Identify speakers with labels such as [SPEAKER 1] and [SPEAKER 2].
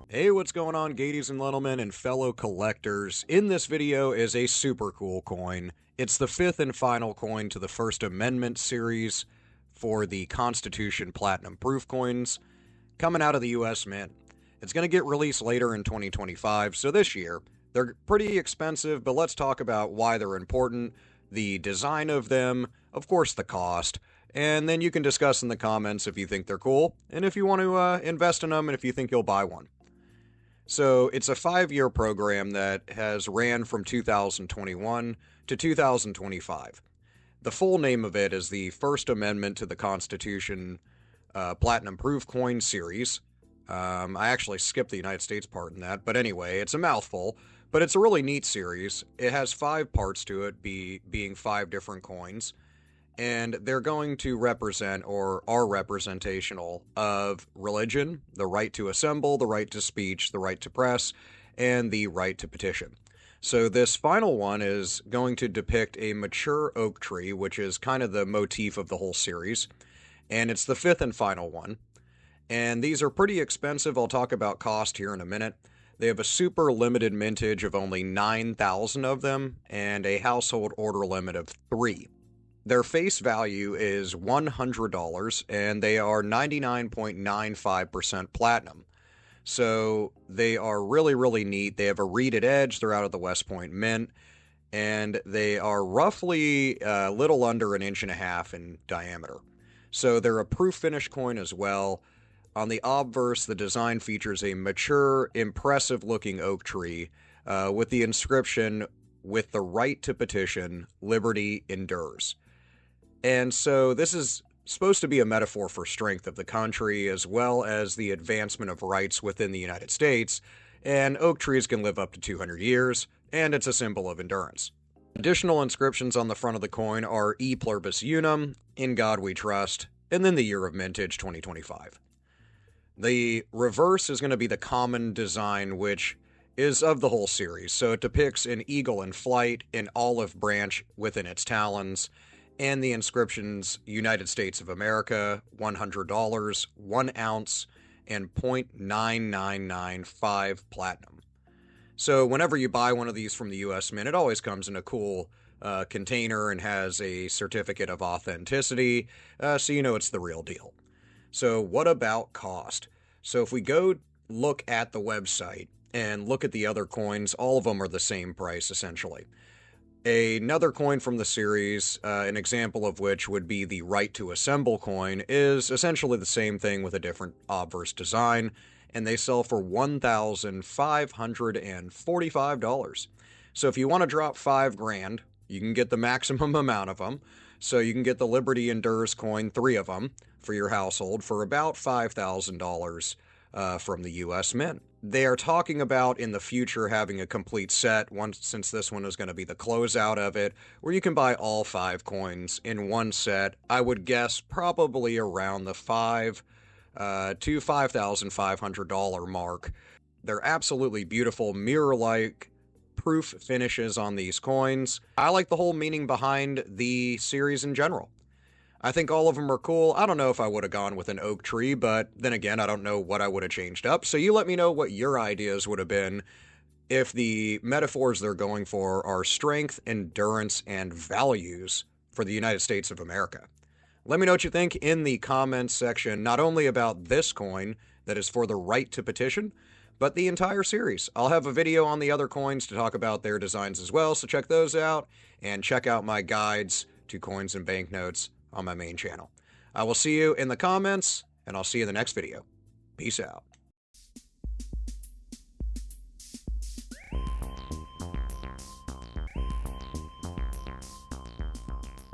[SPEAKER 1] Hey, what's going on, Gaties and gentlemen and fellow collectors? In this video is a super cool coin. It's the fifth and final coin to the First Amendment series for the Constitution Platinum Proof coins, coming out of the US Mint. It's going to get released later in 2025, so this year. They're pretty expensive, but let's talk about why they're important, the design of them, of course the cost, and then you can discuss in the comments if you think they're cool, and if you want to invest in them, and if you think you'll buy one. So it's a 5-year program that has ran from 2021 to 2025. The full name of it is the First Amendment to the Constitution Platinum Proof Coin Series. I actually skipped the United States part in that, but anyway, it's a mouthful, but it's a really neat series. It has 5 parts to it, being 5 different coins, and they're going to represent, or are representational, of religion, the right to assemble, the right to speech, the right to press, and the right to petition. So this final one is going to depict a mature oak tree, which is kind of the motif of the whole series, and it's the 5th and final one. And these are pretty expensive. I'll talk about cost here in a minute. They have a super limited mintage of only 9,000 of them, and a household order limit of 3. Their face value is $100, and they are 99.95% platinum. So they are really, really neat. They have a reeded edge. They're out of the West Point Mint, and they are roughly a little under 1.5 inches in diameter. So they're a proof finish coin as well. On the obverse, the design features a mature, impressive-looking oak tree with the inscription, "With the right to petition, liberty endures." And so this is supposed to be a metaphor for strength of the country as well as the advancement of rights within the United States, and oak trees can live up to 200 years, and it's a symbol of endurance. Additional inscriptions on the front of the coin are E Pluribus Unum, In God We Trust, and then the year of mintage 2025. The reverse is going to be the common design, which is of the whole series. So it depicts an eagle in flight, an olive branch within its talons, and the inscriptions United States of America, $100, 1 ounce, and 0.9995 platinum. So whenever you buy one of these from the US Mint, it always comes in a cool container and has a certificate of authenticity, so you know it's the real deal. So what about cost? So if we go look at the website and look at the other coins, all of them are the same price essentially. Another coin from the series, an example of which would be the Right to Assemble coin, is essentially the same thing with a different obverse design, and they sell for $1,545. So if you want to drop $5,000, you can get the maximum amount of them. So you can get the Liberty Endures coin, 3 of them, for your household for about $5,000 from the US Mint. They are talking about in the future having a complete set, since this one is going to be the closeout of it, where you can buy all 5 coins in one set. I would guess probably around the $5,000 to $5,500 mark. They're absolutely beautiful, mirror-like proof finishes on these coins. I like the whole meaning behind the series in general. I think all of them are cool. I don't know if I would have gone with an oak tree, but then again, I don't know what I would have changed up. So you let me know what your ideas would have been if the metaphors they're going for are strength, endurance, and values for the United States of America. Let me know what you think in the comments section, not only about this coin that is for the right to petition, but the entire series. I'll have a video on the other coins to talk about their designs as well, so check those out, and check out my guides to coins and banknotes on my main channel. I will see you in the comments, and I'll see you in the next video. Peace out.